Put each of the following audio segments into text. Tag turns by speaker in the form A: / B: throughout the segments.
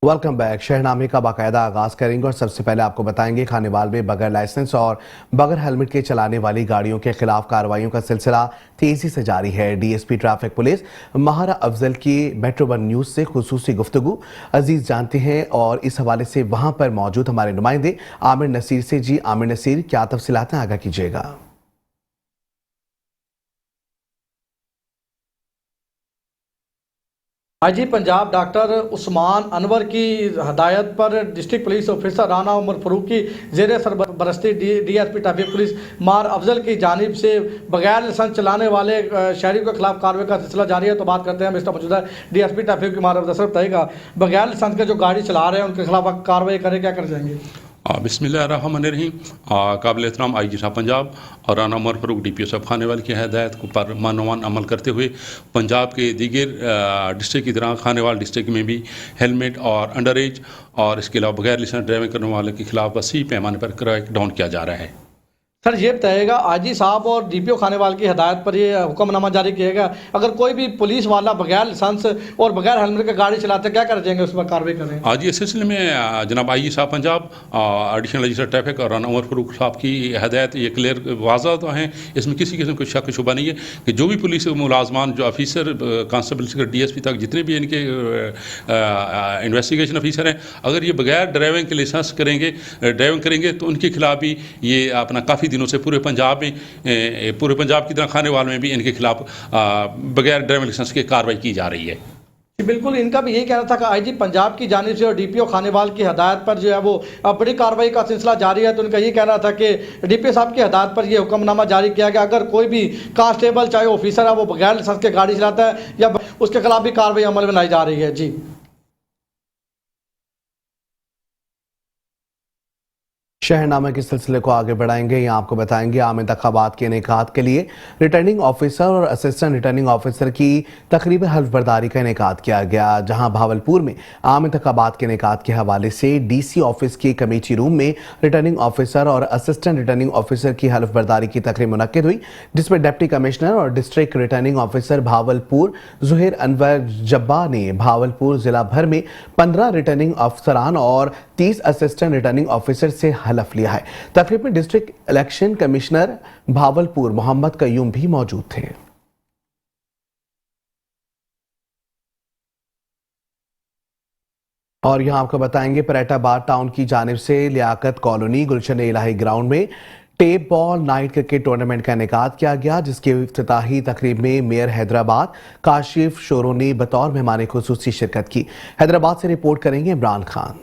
A: Welcome back. शहरनामे का बाकायदा आगाज करेंगे और सबसे पहले आपको बताएंगे खानेवाल में बगैर लाइसेंस और बगैर हेलमेट के चलाने वाली गाड़ियों के खिलाफ कार्रवाइयों का सिलसिला तेजी से जारी है। डीएसपी ट्रैफिक पुलिस महारा अफजल की मेट्रो वन न्यूज से खुसूसी गुफ्तगू अजीज जानते हैं और इस हवाले से वहां पर मौजूद हमारे नुमाइंदे आमिर नसीर से। जी आमिर नसीर, क्या तफसीलात हैं, आगाह कीजिएगा।
B: आईजी पंजाब डॉक्टर उस्मान अनवर की हदायत पर district police officer Rana Umar Farooq की ज़ेर सरबरस्ती डीएसपी ट्रैफिक पुलिस मार अफजल की जानिब से बगैर लाइसेंस चलाने वाले शहरियों के खिलाफ कार्रवाई का सिलसिला जारी है। तो बात करते हैं मिस्टर मौजूदा डीएसपी ट्रैफिक की मार अफजल बताएगा बगैर लाइसेंस के जो गाड़ी चला रहे हैं उनके खिलाफ कार्रवाई करें, क्या कर जाएंगे?
C: बिस्मिल्लाहिर्रहमानिर्रहीम। काबिल एहतराम आईजी साहब पंजाब और राना उमर फरूक डीपीओ साहब खानेवाल की हदायत पर मानवान अमल करते हुए पंजाब के दीगर डिस्ट्रिक्ट की तरह खानेवाल डिस्ट्रिक्ट में भी हेलमेट और अंडर एज और इसके अलावा बगैर लाइसेंस ड्राइविंग करने वाले के खिलाफ वसी पैमाने पर क्रैक डाउन किया जा रहा है।
B: सर ये बताइएगा, आईजी साहब और डीपीओ खानेवाल की हदायत पर ये हुक्मनामा जारी किया गया, अगर कोई भी पुलिस वाला बगैर लाइसेंस और बगैर हेलमेट की गाड़ी चलाते क्या कर जाएंगे, उस पर कार्रवाई करें?
C: आज इस सिलसिले में जनाब आईजी साहब पंजाब एडिशनल रजिस्टर ट्रैफिक और राना उमर फरूक साहब की हदायत ये क्लियर वाज़ा तो हैं, इसमें किसी किस्म कोई शक शुबा नहीं है कि जो भी पुलिस मुलाजमान जो ऑफिसर कांस्टेबल से डीएसपी तक जितने भी इनके इन्वेस्टिगेशन ऑफिसर हैं, अगर ये बगैर ड्राइविंग के लाइसेंस ड्राइविंग करेंगे तो उनके खिलाफ भी ये अपना काफ़ी दिनों से पूरे पंजाब की तरह खानेवाल में भी इनके खिलाफ बगैर ड्राइविंग लाइसेंस की कार्रवाई की जा रही है।
B: बिल्कुल, इनका भी यही कहना था कि आईजी पंजाब की जानिब से और डीपीओ खानेवाल की हदायत पर जो है वो बड़ी कार्रवाई का सिलसिला जारी है। तो उनका यही कहना था कि डीपीओ साहब की हदायत पर यह हुक्मनामा जारी किया गया, अगर कोई भी कांस्टेबल चाहे ऑफिसर है वो बगैर लाइसेंस के गाड़ी चलाता है या उसके खिलाफ भी कार्रवाई अमल में लाई जा रही है। जी
A: शहरनामे के सिलसिले को आगे बढ़ाएंगे। यहाँ आपको बताएंगे आम इंतखाबात के इनेकाद के लिए रिटर्निंग ऑफिसर और असिस्टेंट रिटर्निंग ऑफिसर की तकरीबी हल्फ बर्दारी का इनेकाद किया गया, जहां भावलपुर में आम इंतखाबात के इनेकाद के हवाले से डीसी ऑफिस के कमेटी रूम में रिटर्निंग ऑफिसर और असिस्टेंट रिटर्निंग ऑफिसर की हल्फ बर्दारी की तकरीब मुनक्किद हुई, जिसमें डिप्टी कमिश्नर और district returning officer Bahawalpur Zuhair Anwar Jabba ने भावलपुर जिला भर में 15 रिटर्निंग अफसरान और 30 असिस्टेंट रिटर्निंग ऑफिसर से हलफ लिया है। तकरीब में district election commissioner Bahawalpur Muhammad Qayyum भी मौजूद थे। और यहां आपको बताएंगे परेटाबाद टाउन की जानिब से लियाकत कॉलोनी गुलशन इलाही ग्राउंड में tape ball night cricket tournament का इनेकाद किया गया, जिसके इफ्तिताही तकरीब में मेयर हैदराबाद काशिफ शोरो ने बतौर मेहमान खुसूसी शिरकत की। हैदराबाद से रिपोर्ट करेंगे इमरान खान।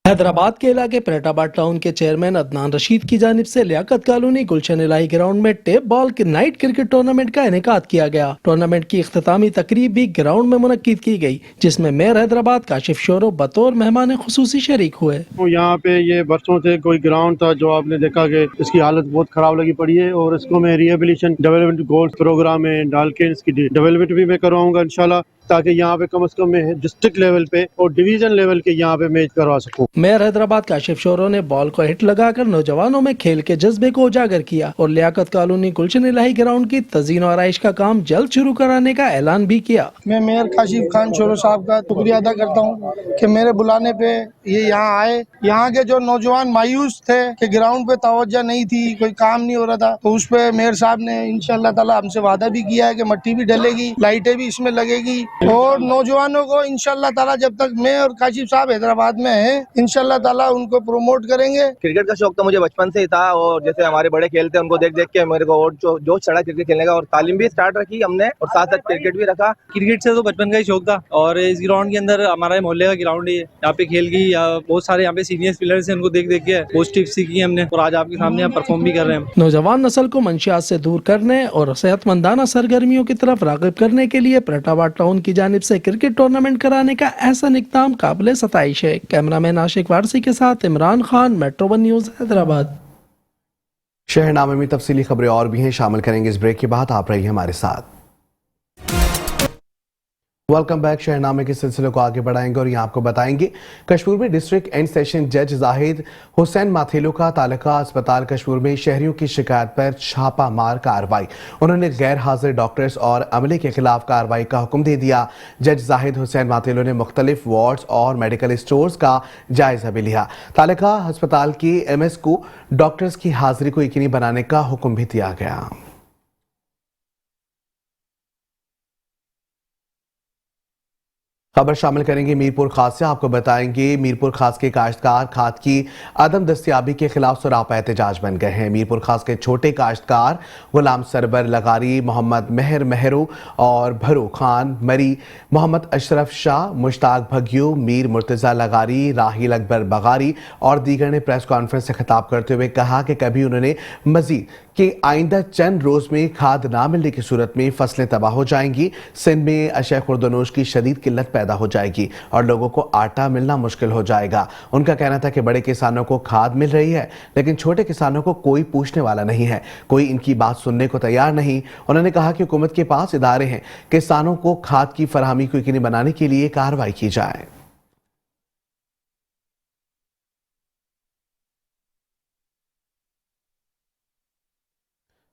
D: हैदराबाद के इलाके परेटाबाद टाउन के चेयरमैन अदनान रशीद की जानिब से लियाकत कॉलोनी गुलशन इलाही ग्राउंड में टेप बॉल के नाइट क्रिकेट टूर्नामेंट का इनेकाद किया गया। टूर्नामेंट की इख्तितामी तकरीब भी ग्राउंड में मुनक्किद की गई, जिसमें मेयर हैदराबाद काशिफ शोरो बतौर मेहमान खुसूसी शरीक हुए।
E: यहाँ पे ये बरसों से कोई ग्राउंड था जो आपने देखा कि इसकी हालत बहुत खराब लगी पड़ी है, और इसको मैं रिहेबिलिटेशन डेवलपमेंट गोल्स प्रोग्राम में डाल के इसकी डेवलपमेंट भी मैं करवाऊंगा इंशाल्लाह, ताकि यहाँ पे कम से कम मैं डिस्ट्रिक्ट लेवल पे और डिवीजन लेवल के यहाँ पे मैच करवा सकूं।
D: मेयर हैदराबाद काशिफ शोरो ने बॉल को हिट लगाकर नौजवानों में खेल के जज्बे को उजागर किया और लियाकत कॉलोनी गुलशन इलाही ग्राउंड की तज़ीन और आराइश का काम जल्द शुरू कराने का ऐलान भी किया।
F: मैं मेयर काशिफ खान शोरो साहब का शुक्रिया अदा करता हूँ कि मेरे बुलाने पे ये यहाँ आए। यहाँ के जो नौजवान मायूस थे कि ग्राउंड पे तवज्जो नहीं थी, कोई काम नहीं हो रहा था, तो उस पे मेयर साहब ने इंशाल्लाह ताला हमसे वादा भी किया है कि मट्टी भी डलेगी, लाइटें भी इसमें लगेगी, और नौजवानों को इंशाल्लाह ताला जब तक मैं और काशिफ साहब हैदराबाद में हैं इंशाल्लाह ताला उनको प्रमोट करेंगे।
G: क्रिकेट का शौक तो मुझे बचपन से ही था, और जैसे हमारे बड़े खेलते हैं उनको देख देख के मेरे को और जोश चढ़ा क्रिकेट खेलने का, और तालीम भी स्टार्ट रखी हमने और साथ साथ क्रिकेट भी रखा।
H: क्रिकेट से तो बचपन का ही शौक था, और इस ग्राउंड के अंदर हमारा मोहल्ले का ग्राउंड है, यहाँ पे खेल की बहुत सारे यहाँ पे सीनियर प्लेयर्स हैं, उनको देख देख के बहुत टिप्स सीखी हमने, और आज आपके सामने हम परफॉर्म भी कर रहे हैं।
D: नौजवान नस्ल को मंशियात से दूर करने और सेहतमंदाना सरगर्मियों की तरफ राग़िब करने के लिए परेटाबाद टाउन की जानिब से क्रिकेट टूर्नामेंट कराने का ऐसा इक़दाम काबिल सताइश है। कैमरामैन आशिक वारसी के साथ Imran Khan, Metro One News, Hyderabad.
A: शहरनामे में तफसीली खबरें और भी हैं, शामिल करेंगे इस ब्रेक के बाद। आप रहिए हमारे साथ। Welcome back. शहरनामे के सिलसिले को आगे बढ़ाएंगे और यहाँ आपको बताएंगे कश्मीर में डिस्ट्रिक्ट एंड सेशन जज जाहिद हुसैन माथेलो का तालुका अस्पताल कश्मीर में शहरियों की शिकायत पर छापा मार कार्रवाई। उन्होंने गैर हाजिर डॉक्टर्स और अमले के खिलाफ कार्रवाई का हुक्म दे दिया। जज जाहिद हुसैन माथेलो ने मुख्तलिफ वार्ड्स और मेडिकल स्टोर्स का जायजा भी लिया। तालुका अस्पताल की एमएस को डॉक्टर्स की हाजिरी को यकीनी बनाने का हुक्म भी दिया गया। खबर शामिल करेंगे मीरपुर खास से। आपको बताएंगे मीरपुर खास के काश्तकार खाद की अदम दस्तियाबी के खिलाफ सरापा एहतजाज बन गए हैं। मीरपुर खास के छोटे काश्तकार गुलाम सरबर लगारी, मोहम्मद मेहर मेहरू और भरू खान मरी, मोहम्मद अशरफ शाह, मुश्ताक भग्यू, मीर मुर्तजा लगारी, राहिल अकबर बगारी और दीगर ने प्रेस कॉन्फ्रेंस से खिताब करते हुए कहा कि कभी उन्होंने मजीद कि आइंदा चंद रोज में खाद ना मिलने की सूरत में फसलें तबाह हो जाएंगी। सिंध में अशय खुर्दनोश की शदीद किल्लत पैदा हो जाएगी और लोगों को आटा मिलना मुश्किल हो जाएगा। उनका कहना था कि बड़े किसानों को खाद मिल रही है लेकिन छोटे किसानों को कोई पूछने वाला नहीं है, कोई इनकी बात सुनने को तैयार नहीं। उन्होंने कहा कि हुकूमत के पास इदारे हैं, किसानों को खाद की फराहमी को यकीनी बनाने के लिए कार्रवाई की जाए।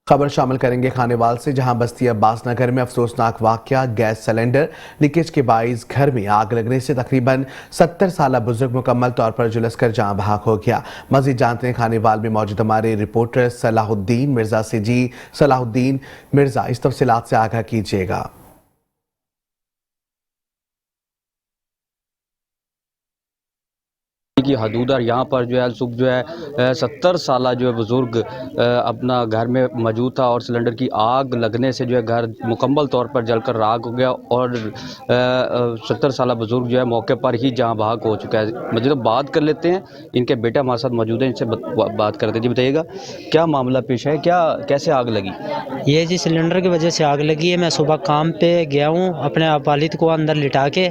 A: खबर शामिल करेंगे खानेवाल से, जहां बस्ती अब्बास नगर में अफसोसनाक वाकया। गैस सिलेंडर लीकेज के बाइस घर में आग लगने से तकरीबन 70 साल बुजुर्ग मुकम्मल तौर पर झुलस कर जहां बहाक हो गया। मजीद जानते हैं खानेवाल में मौजूद हमारे रिपोर्टर सलाहुद्दीन मिर्जा से। जी सलाहुद्दीन मिर्जा, इस तफसीलात से आगाह कीजिएगा।
I: की हदूद और यहाँ पर जो है सुबह जो है 70 साल जो है बुज़ुर्ग अपना घर में मौजूद था और सिलेंडर की आग लगने से जो है घर मुकम्मल तौर पर जलकर राख हो गया और 70 साल बुज़ुर्ग जो है मौके पर ही जहाँ बहाक हो चुका है। मजीद बात कर लेते हैं, इनके बेटा हमारे साथ मौजूद है, इनसे बात करते हैं। जी बताइएगा क्या मामला पेश है, क्या कैसे आग लगी?
J: ये जी सिलेंडर की वजह से आग लगी है। मैं सुबह काम पे गया हूँ, अपने वालिद को अंदर लिटा के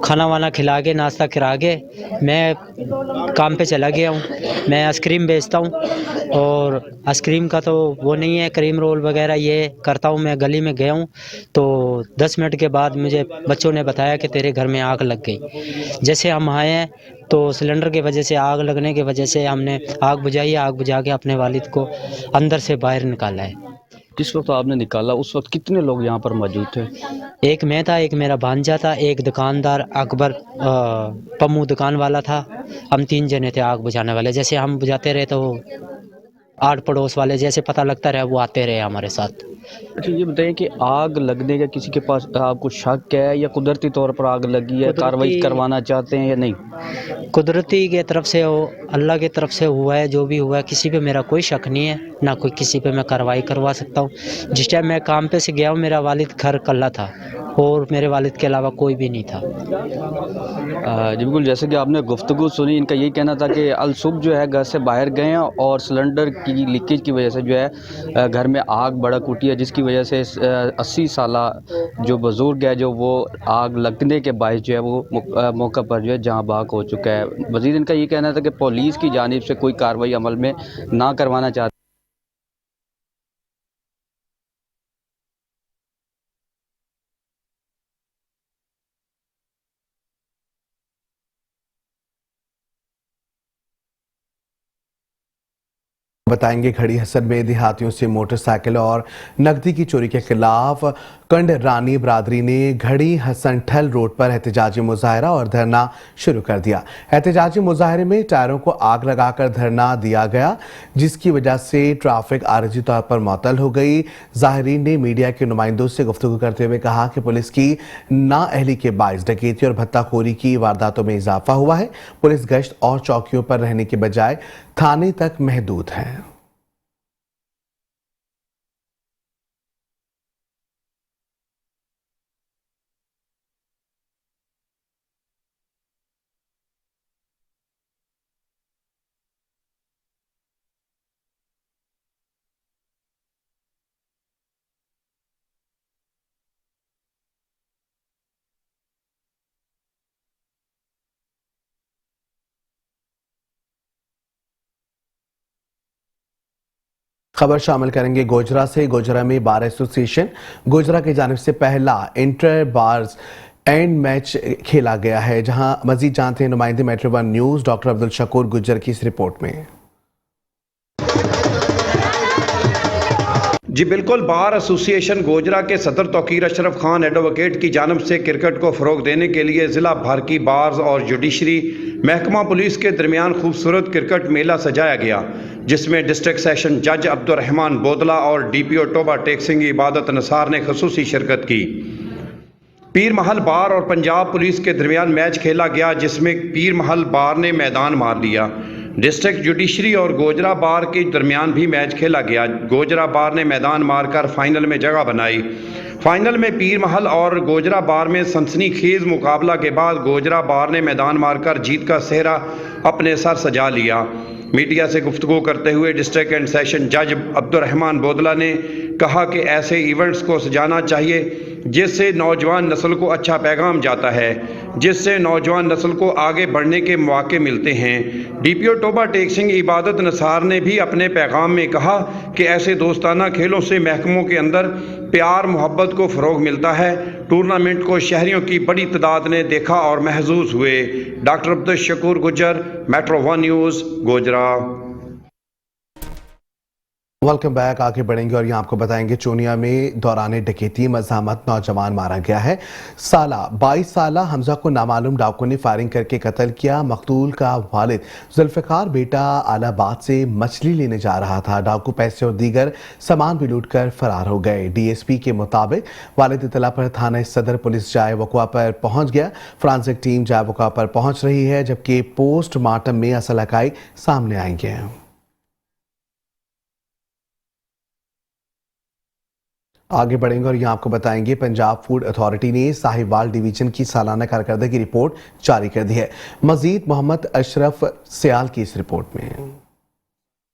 J: खाना वाना खिला के नाश्ता करा के मैं काम पे चला गया हूँ। मैं आइसक्रीम बेचता हूँ और आइसक्रीम का तो वो नहीं है, क्रीम रोल वगैरह ये करता हूँ। मैं गली में गया हूँ तो 10 मिनट के बाद मुझे बच्चों ने बताया कि तेरे घर में आग लग गई। जैसे हम आए हैं तो सिलेंडर की वजह से आग लगने की वजह से हमने आग बुझाई। आग बुझा के अपने वालिद को अंदर से बाहर निकाला है।
I: किस वक्त आपने निकाला, उस वक्त कितने लोग यहाँ पर मौजूद थे?
J: एक मैं था, एक मेरा भांजा था, एक दुकानदार अकबर पम्मू दुकान वाला था। हम 3 जने थे आग बुझाने वाले। जैसे हम बुझाते रहे तो 8 पड़ोस वाले जैसे पता लगता रहे वो आते रहे हमारे साथ।
I: अच्छा ये बताइए कि आग लगने का किसी के पास आपको शक है या कुदरती तौर पर आग लगी है, कार्रवाई करवाना चाहते हैं या नहीं?
J: कुदरती के तरफ से हो, अल्लाह की तरफ से हुआ है। जो भी हुआ है किसी पे मेरा कोई शक नहीं है, ना कोई किसी पे मैं कार्रवाई करवा सकता हूँ। जिस टाइम मैं काम पे से गया हूँ मेरा वालिद घर कल्ला था और मेरे वालिद के अलावा कोई भी नहीं था।
I: जी बिल्कुल, जैसे कि आपने गुफ्तगू सुनी, इनका यही कहना था कि अल सुबह जो है घर से बाहर गए हैं और सिलेंडर की लीकेज की वजह से जो है घर में आग भड़क उठी है, जिसकी वजह से 80 साला जो बुज़ुर्ग है जो वो आग लगने के बायस जो है वो मौका पर जो है जहाँ बहाक हो चुका है। मज़ीद इनका ये कहना था कि पुलिस की जानिब से कोई कार्रवाई अमल में ना करवाना चाहते।
A: बताएंगे खड़ी हसन में देहातियों से मोटरसाइकिल और नकदी की चोरी के खिलाफ कंड रानी बरादरी ने घड़ी हसन ठल रोड पर एहतजाजी मुजाहरा और धरना शुरू कर दिया। एहतजाजी मुजाहरे में टायरों को आग लगाकर धरना दिया गया, जिसकी वजह से ट्रैफिक आरजी तौर पर मुअत्तल हो गई। जाहिरीन ने मीडिया के नुमाइंदों से गुफ्तगू करते हुए कहा कि पुलिस की नाअहली के बायस डकैती और भत्ताखोरी की वारदातों में इजाफा हुआ है। पुलिस गश्त और चौकियों पर रहने के बजाय थाने तक महदूद है। खबर शामिल करेंगे गोजरा से। गोजरा में बार एसोसिएशन गोजरा की जानिब से पहला इंटर बार्स एंड मैच खेला गया है, जहां मजीद जानते हैं नुमाइंदे Metro One News doctor Abdul Shakoor Gujjar की इस रिपोर्ट में।
K: जी बिल्कुल, बार एसोसिएशन गोजरा के सदर तौकीर अशरफ खान एडवोकेट की जानिब से क्रिकेट को फ़रोग देने के लिए ज़िला भर की बार्स और जुडिशरी महकमा पुलिस के दरमियान खूबसूरत क्रिकेट मेला सजाया गया, जिसमें डिस्ट्रिक्ट सेशन जज अब्दुर्रहमान बोदला और DPO टोबा टेक सिंह इबादत नसार ने खसूसी शिरकत की। पीर महल बार और पंजाब पुलिस के दरमियान मैच खेला गया, जिसमें पीर महल बार ने मैदान मार लिया। डिस्ट्रिक्ट जुडिशरी और गोजरा बार के दरमियान भी मैच खेला गया। गोजरा बार ने मैदान मारकर फाइनल में जगह बनाई। फाइनल में पीर महल और गोजरा बार में सनसनीखेज मुकाबला के बाद गोजरा बार ने मैदान मारकर जीत का सेहरा अपने सर सजा लिया। मीडिया से गुफ्तगू करते हुए डिस्ट्रिक्ट एंड सेशन जज अब्दुर्रहमान बोदला ने कहा कि ऐसे इवेंट्स को सजाना चाहिए जिससे नौजवान नस्ल को अच्छा पैगाम जाता है, जिससे नौजवान नस्ल को आगे बढ़ने के मौके मिलते हैं। DPO टोबा टेक सिंह इबादत नसार ने भी अपने पैगाम में कहा कि ऐसे दोस्ताना खेलों से महकमों के अंदर प्यार मोहब्बत को फ़रोग मिलता है। टूर्नामेंट को शहरियों की बड़ी तादाद ने देखा और महसूस हुए। Doctor Abdul Shakoor Gujjar, Metro One News, Gojra.
A: Welcome back. आगे बढ़ेंगे और यहाँ आपको बताएंगे चोनिया में दौरान डकैती मज़ामत नौजवान मारा गया है। 22 साला हमजा को नामालूम डाकुओं ने फायरिंग करके कत्ल किया। मकतूल का वालिद जुल्फ़िकार बेटा आलाबाद से मछली लेने जा रहा था। डाकू पैसे और दीगर सामान भी लूट कर फरार हो गए। DSP के मुताबिक वालिद इतला पर थाना सदर पुलिस जाए वक़ुआ पर पहुंच गया। फ्रांसिक टीम जाए वक़ुआ पर पहुंच रही है, जबकि पोस्टमार्टम में असल हक़ाइक़ सामने आएंगे। आगे बढ़ेंगे और यहाँ आपको बताएंगे पंजाब फूड अथॉरिटी ने साहिवाल डिवीजन की सालाना कारकर्दगी रिपोर्ट जारी कर दी है। मजीद मोहम्मद अशरफ सियाल की इस रिपोर्ट में।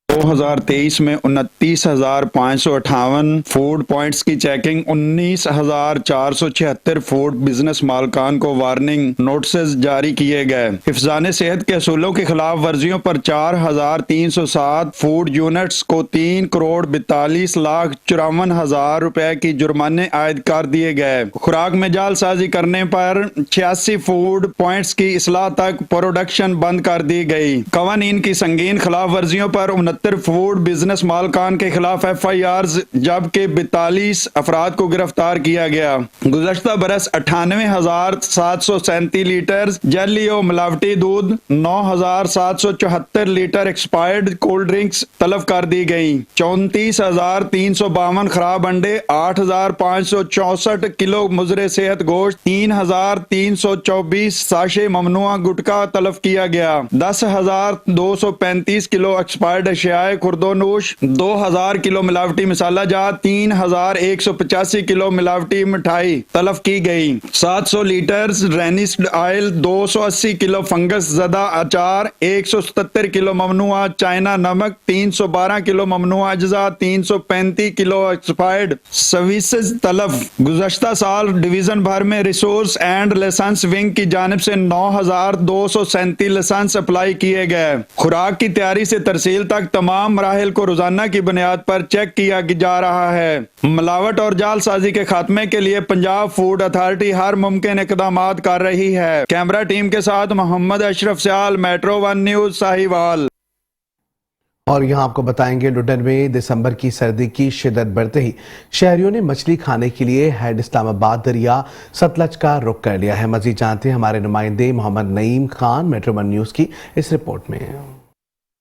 L: 2023 में 29,558 फूड पॉइंट्स की चेकिंग, 19,476 फूड बिजनेस मालकान को वार्निंग नोटिस जारी किए गए। हिफ्ज़ाने सेहत के असूलों की खिलाफ वर्जियों पर 4,307 फूड यूनिट्स को 3,42,54,000 रुपए की जुर्माने आयद कर दिए गए। खुराक में जालसाजी करने पर 86 फूड पॉइंट्स की इसलाह तक प्रोडक्शन बंद कर दी गई। कवानीन की संगीन खिलाफ वर्जियों पर 69 फूड बिजनेस मालकान के खिलाफ FIRs, जबकि 42 अफराद को गिरफ्तार किया गया। गुज़श्ता बरस 98,737 लीटर जली और मिलावटी दूध, 9,774 लीटर एक्सपायर्ड कोल्ड ड्रिंक्स तलब कर दी गई। 34,352 खराब अंडे, 8,564 किलो मुजरे सेहत गोश्त, 3,324 साशे ममनुआ गुटखा तलब किया गया। 10,235 किलो एक्सपायर्ड अशियाए खुर्दोनोश, 2,000 किलो मिलावटी मसाला जात, 3,185 किलो मिलावटी मिठाई तलब की गई। 700 लीटर रेनिस्ड ऑयल, 280 किलो फंगस जदा अचार, 177 किलो ममनुआ चाइना नमक, 312 किलो ममनुआ अज्जा, 335 किलो एक्सपायर्ड सर्विसेज तलब। गुज़श्ता साल डिवीजन भर में रिसोर्स एंड लाइसेंस विंग की जानिब से 9,237 लाइसेंस अप्लाई किए गए। खुराक की तैयारी से तरसील तक तमाम मराहिल को रोजाना की बुनियाद पर चेक किया जा रहा है। मिलावट और जालसाजी के खात्मे के लिए पंजाब फूड अथॉरिटी हर मुमकिन इक़दामात कर रही है। कैमरा टीम के साथ मोहम्मद अशरफ सियाल, मेट्रो वन न्यूज, साहिवाल।
A: और यहाँ आपको बताएंगे लुडन में दिसंबर की सर्दी की शिद्दत बढ़ते ही शहरियों ने मछली खाने के लिए हेड इस्लामाबाद दरिया सतलज का रुख कर लिया है। मजीद जानते हैं हमारे नुमाइंदे Muhammad Naeem Khan, Metro One News की इस रिपोर्ट में।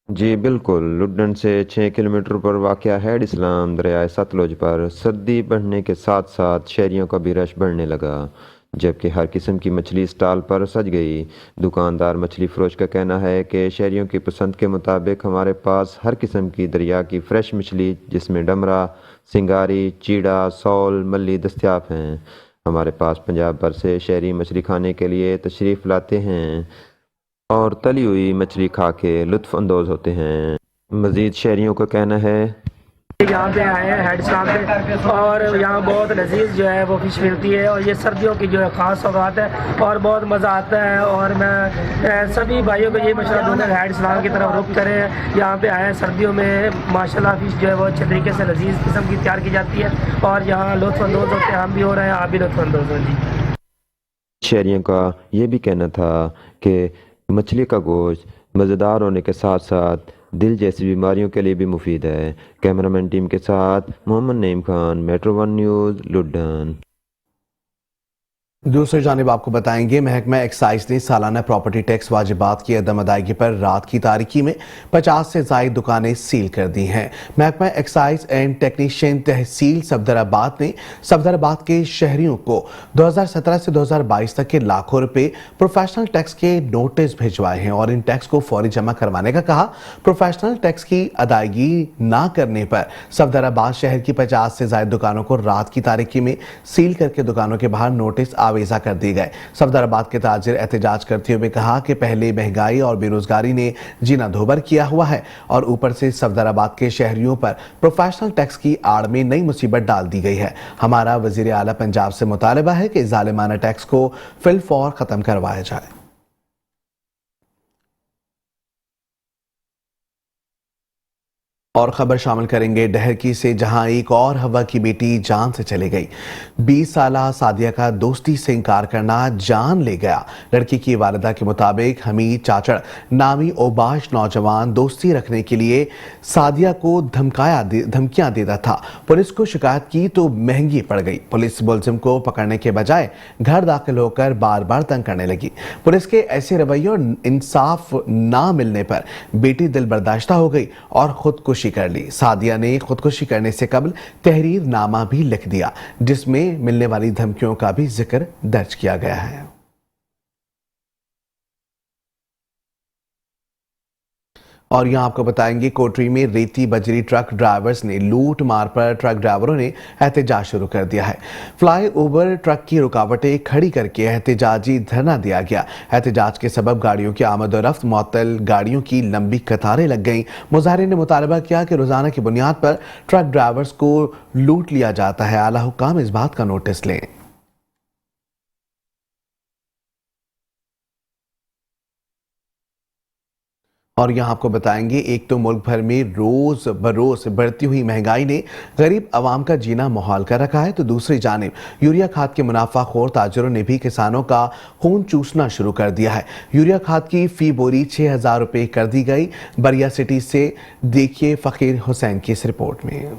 M: जी बिल्कुल, लुडन से 6 किलोमीटर पर वाक़या हेड इस्लाम दरियाए सतलुज पर सर्दी बढ़ने के साथ साथ शहरियों का भी रश बढ़ने लगा, जबकि हर किस्म की मछली स्टॉल पर सज गई। दुकानदार मछली फरोश का कहना है कि शहरियों की पसंद के मुताबिक हमारे पास हर किस्म की दरिया की फ़्रेश मछली, जिसमें डमरा, सिंगारी, चीड़ा, सौल, मल्ली दस्तियाब हैं। हमारे पास पंजाब भर से शहरी मछली खाने के लिए तशरीफ़ लाते हैं और तली हुई मछली खा के लुत्फ़ अंदोज़ होते हैं। मज़ीद शहरियों का कहना है
N: यहाँ पे आए हैं हेड स्टाफ पे और यहाँ बहुत लजीज जो है वो फिश मिलती है और ये सर्दियों की जो है ख़ास सौगात है और बहुत मज़ा आता है। और मैं सभी भाइयों को यही मशवरा दूँगा हेड स्टाफ की तरफ रुख करें। यहाँ पे आए हैं सर्दियों में माशाल्लाह फिश जो है वो अच्छे तरीके से लजीज किस्म की तैयार की जाती है और यहाँ लुत्फ़अंदोज़ होते हैं, हम भी हो रहे हैं, आप भी लुत्फ़अंदोज़ हों जी।
M: शहरियों का ये भी कहना था कि मछली का गोश्त मज़ेदार होने के साथ साथ दिल जैसी बीमारियों के लिए भी मुफीद है। कैमरामैन टीम के साथ मोहम्मद नईम खान, मेट्रो 1 न्यूज़, लुधियाना।
A: दूसरी जानिब आपको बताएंगे महकमा एक्साइज ने सालाना प्रॉपर्टी टैक्स वाजिबात की अदम अदायगी पर रात की तारीकी में 50 से ज़ायद दुकानें सील कर दी हैं। महकमा एक्साइज एंड टेक्नीशियन तहसील सफदराबाद ने सफदराबाद के शहरियों को 2017 से 2022 तक के लाखों रुपए प्रोफेशनल टैक्स के नोटिस भिजवाए हैं और इन टैक्स को फौरी जमा करवाने का कहा। प्रोफेशनल टैक्स की अदायगी ना करने पर सफदराबाद शहर की 50 से ज़ायद दुकानों को रात की तारीकी में सील करके दुकानों के बाहर नोटिस आवेजा कर दी गए। सफदराबाद के ताजिर एहतजाज करते हुए कहा कि पहले महंगाई और बेरोजगारी ने जीना धोबर किया हुआ है और ऊपर से सफदराबाद के शहरियों पर प्रोफेशनल टैक्स की आड़ में नई मुसीबत डाल दी गई है। हमारा वजीर आला पंजाब से मुतालबा है कि जालिमाना टैक्स को फिलफौर खत्म करवाया जाए। और खबर शामिल करेंगे डहरकी से, जहां एक और हवा की बेटी जान से चली गई। 20 साला सादिया का दोस्ती से इनकार करना जान ले गया। लड़की की वालिदा के मुताबिक हमीद चाचड़ नामी ओबाश नौजवान दोस्ती रखने के लिए सादिया को धमकियां देता था। पुलिस को शिकायत की तो महंगी पड़ गई। पुलिस मुलजिम को पकड़ने के बजाय घर दाखिल होकर बार बार तंग करने लगी। पुलिस के ऐसे रवैये और इंसाफ ना मिलने पर बेटी दिल बर्दाश्ता हो गई और खुदकुशी कर ली। सादिया ने खुदकुशी करने से कबल तहरीर नामा भी लिख दिया, जिसमें मिलने वाली धमकियों का भी जिक्र दर्ज किया गया है। और यहाँ आपको बताएंगे कोटरी में रेती बजरी ट्रक ड्राइवर्स ने लूट मार पर ट्रक ड्राइवरों ने एहतजाज शुरू कर दिया है। फ्लाई ओवर ट्रक की रुकावटें खड़ी करके एहतजाजी धरना दिया गया। एहतजाज के सबब गाड़ियों की आमद और रफ्त मुअत्तल, गाड़ियों की लंबी कतारें लग गईं। मुजाहिरीन ने मुतालबा किया कि रोजाना की बुनियाद पर ट्रक ड्राइवर्स को लूट लिया जाता है। आला हुक्काम इस बात का नोटिस लें। और यहाँ आपको बताएंगे एक तो मुल्क भर में रोज बरोज बढ़ती हुई महंगाई ने गरीब आवाम का जीना मुहाल कर रखा है, तो दूसरी जानिब यूरिया खाद के मुनाफाखोर ताजरों ने भी किसानों का खून चूसना शुरू कर दिया है। यूरिया खाद की फी बोरी 6,000 रुपये कर दी गई। बरिया सिटी से देखिए फकीर हुसैन की इस रिपोर्ट में।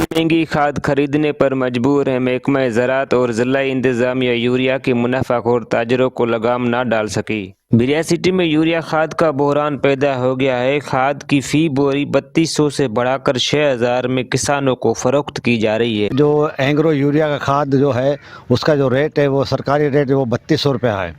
O: महंगी खाद खरीदने पर मजबूर है महकमा ज़राअत और ज़िला इंतज़ामिया यूरिया के मुनाफाखोर ताजरों को लगाम ना डाल सकी। बरिया सिटी में यूरिया खाद का बहरान पैदा हो गया है। खाद की फी बोरी 3200 से बढ़ाकर 6,000 में किसानों को फरोख्त की जा रही है।
P: जो एंग्रो यूरिया का खाद जो है उसका जो रेट है वो सरकारी रेट है वो 3200 रुपये है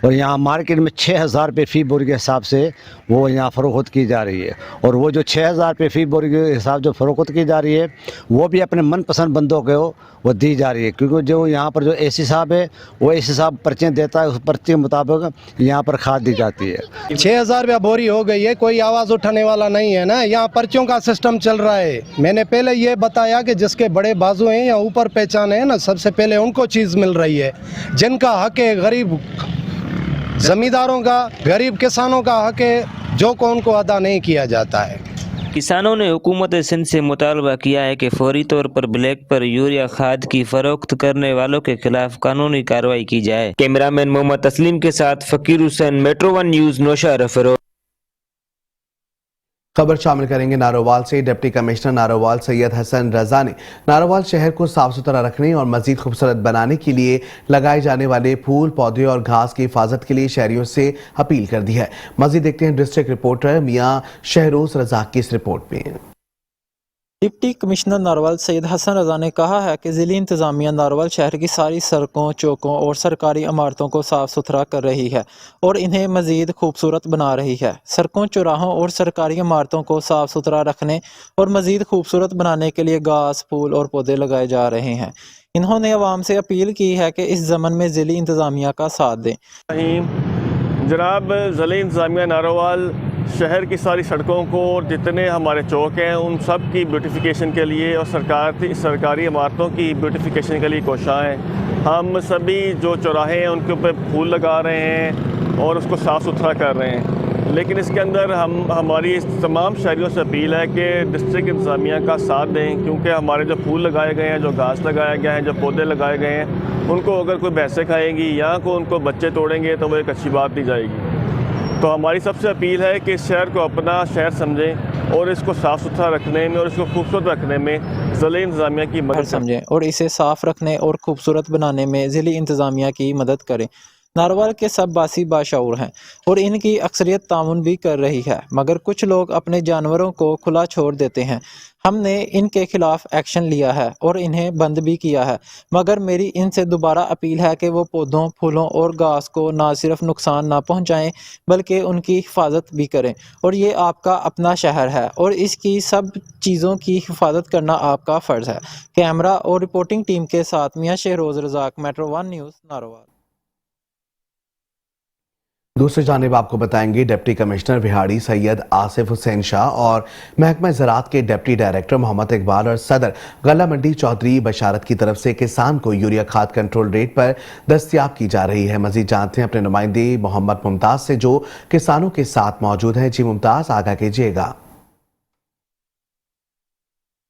P: और यहाँ मार्केट में 6,000 रुपये फ़ी बोरी के हिसाब से वो यहाँ फ़रोख्त की जा रही है। और वो जो 6,000 रुपये फ़ी बोरी के हिसाब जो फ़रोख्त की जा रही है वो भी अपने मनपसंद बंदों को वो दी जा रही है, क्योंकि जो यहाँ पर जो एसी साहब है वो एसी साहब पर्चियाँ देता है, उस पर्ची के मुताबिक यहाँ पर खाद दी जाती है।
F: 6,000 रुपया बोरी हो गई है, कोई आवाज़ उठाने वाला नहीं है ना। यहाँ पर्चियों का सिस्टम चल रहा है। मैंने पहले ये बताया कि जिसके बड़े बाजू हैं या ऊपर पहचाने हैं ना, सबसे पहले उनको चीज़ मिल रही है। जिनका हक है, गरीब जमींदारों का, गरीब किसानों का हक है, जो को उनको अदा नहीं किया जाता है।
O: किसानों ने हुकूमत सिंध से मुतालबा किया है कि फौरी तौर पर ब्लैक पर यूरिया खाद की फरोख्त करने वालों के खिलाफ कानूनी कार्रवाई की जाए। कैमरामैन मोहम्मद तस्लीम के साथ फकीर हुसैन, मेट्रो 1 न्यूज़, नौशहर फरोख्त।
A: खबर शामिल करेंगे नारोवाल से। डिप्टी कमिश्नर नारोवाल सैयद हसन रजा ने नारोवाल शहर को साफ सुथरा रखने और मजीद खूबसूरत बनाने के लिए लगाए जाने वाले फूल पौधे और घास की हिफाजत के लिए शहरियों से अपील कर दी है। मजीद देखते हैं डिस्ट्रिक्ट रिपोर्टर मियां शहरोज रज़ाक की इस रिपोर्ट में।
Q: डिप्टी कमिश्नर नारोवाल सैयद हसन रजा ने कहा है कि ज़िली इंतज़ामिया नारोवाल शहर की सारी सड़कों, चौकों और सरकारी इमारतों को साफ़ सुथरा कर रही है और इन्हें मज़ीद खूबसूरत बना रही है। सड़कों, चौराहों और सरकारी इमारतों को साफ़ सुथरा रखने और मज़ीद खूबसूरत बनाने के लिए घास, फूल और पौधे लगाए जा रहे हैं। इन्होंने अवाम से अपील की है कि इस ज़मन में ज़िली इंतज़ामिया का साथ दें।
R: जनाब ज़िला इंतज़ामिया नारोवाल शहर की सारी सड़कों को, जितने हमारे चौक हैं, उन सब की ब्यूटिफिकेशन के लिए और सरकारी इमारतों की ब्यूटिफिकेशन के लिए कोशिशां हैं। हम सभी जो चौराहे हैं उनके ऊपर फूल लगा रहे हैं और उसको साफ़ सुथरा कर रहे हैं। लेकिन इसके अंदर हमारी तमाम शहरियों से अपील है कि डिस्ट्रिक्ट इंतज़ामिया का साथ दें, क्योंकि हमारे जो फूल लगाए गए हैं, जो घास लगाया गया है, जो पौधे लगाए गए हैं, उनको अगर कोई भैंसें खाएंगी या को उनको बच्चे तोड़ेंगे तो वो एक अच्छी बात नहीं जाएगी। तो हमारी सबसे अपील है कि इस शहर को अपना शहर समझें और इसको साफ़ सुथरा रखने में और इसको खूबसूरत रखने में ज़िले इंतज़ामिया की मदद
Q: समझें और इसे साफ रखने और खूबसूरत बनाने में ज़िली इंतज़ामिया की मदद करें। नारवाल के सब बासी बाशऊर हैं और इनकी अक्सरियत ताउन भी कर रही है, मगर कुछ लोग अपने जानवरों को खुला छोड़ देते हैं। हमने इनके खिलाफ एक्शन लिया है और इन्हें बंद भी किया है, मगर मेरी इनसे दोबारा अपील है कि वो पौधों, फूलों और घास को ना सिर्फ नुकसान ना पहुंचाएं बल्कि उनकी हिफाजत भी करें। और ये आपका अपना शहर है और इसकी सब चीज़ों की हिफाजत करना आपका फ़र्ज़ है। कैमरा और रिपोर्टिंग टीम के साथ मियां शहरोज़ रज़ाक, मेट्रो 1 न्यूज़, नारोवाल।
A: दूसरी जानिब आपको बताएंगे डिप्टी कमिश्नर विहाड़ी सैयद आसिफ हुसैन शाह और महकमा ज़राअत के डिप्टी डायरेक्टर मोहम्मद इकबाल और सदर गल्ला मंडी चौधरी बशारत की तरफ से किसान को यूरिया खाद कंट्रोल रेट पर दस्तयाब की जा रही है। मजीद जानते हैं अपने नुमाइंदे मोहम्मद मुमताज़ से जो किसानों के साथ मौजूद हैं। जी मुमताज़, आगाह कीजिएगा।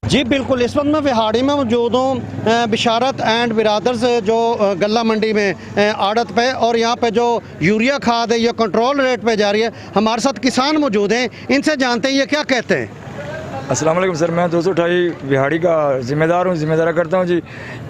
S: जी बिल्कुल, इस वक्त मैं विहाड़ी में मौजूद हूँ बिशारत एंड बिरादर्स जो गल्ला मंडी में आड़त पे, और यहाँ पे जो यूरिया खाद है ये कंट्रोल रेट पे जा रही है। हमारे साथ किसान मौजूद हैं, इनसे जानते हैं ये क्या कहते हैं।
T: अस्सलाम वालेकुम सर, मैं 228 बिहाड़ी का जिम्मेदार हूँ, जिम्मेदारा करता हूँ जी।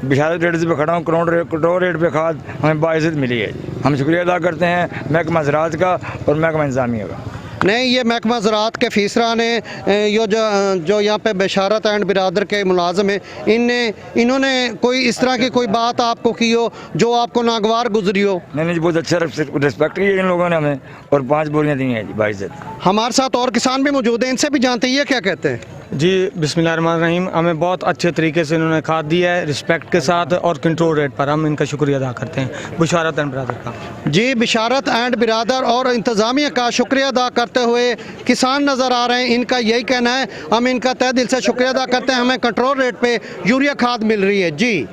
T: बिशारत रेट पे खड़ा हूँ, कंट्रोल रेट पे खाद हमें बाइज़्ज़त मिली है। हम शुक्रिया अदा करते हैं महकमा ज़राअत का और महकमा इंतज़ामिया का।
S: नहीं, ये महकमा ज़राअत के फीसरा ने ये जो यहाँ पे बिशारत एंड बिरादर के मुलाजम हैं, इन्होंने कोई इस तरह की कोई बात आपको की हो जो आपको नागवार गुजरी हो?
T: नहीं, बहुत अच्छा रिस्पेक्ट की है इन लोगों ने हमें और 5 बोरियाँ दी हैं जी बाइज़्ज़त।
S: हमारे साथ और किसान भी मौजूद हैं, इनसे भी जानते हैं ये क्या कहते हैं।
U: जी बिस्मिल्लाहिर्रहमानिर्रहीम, हमें बहुत अच्छे तरीके से इन्होंने खाद दिया है, रिस्पेक्ट के साथ और कंट्रोल रेट पर। हम इनका शुक्रिया अदा करते हैं बिशारत एंड बिरादर का।
S: जी बिशारत एंड बिरादर और इंतज़ामिया का शुक्रिया अदा करते हुए किसान नज़र आ रहे हैं। इनका यही कहना है, हम इनका तहे दिल से शुक्रिया अदा करते हैं, हमें कंट्रोल रेट पे यूरिया खाद मिल रही है। जी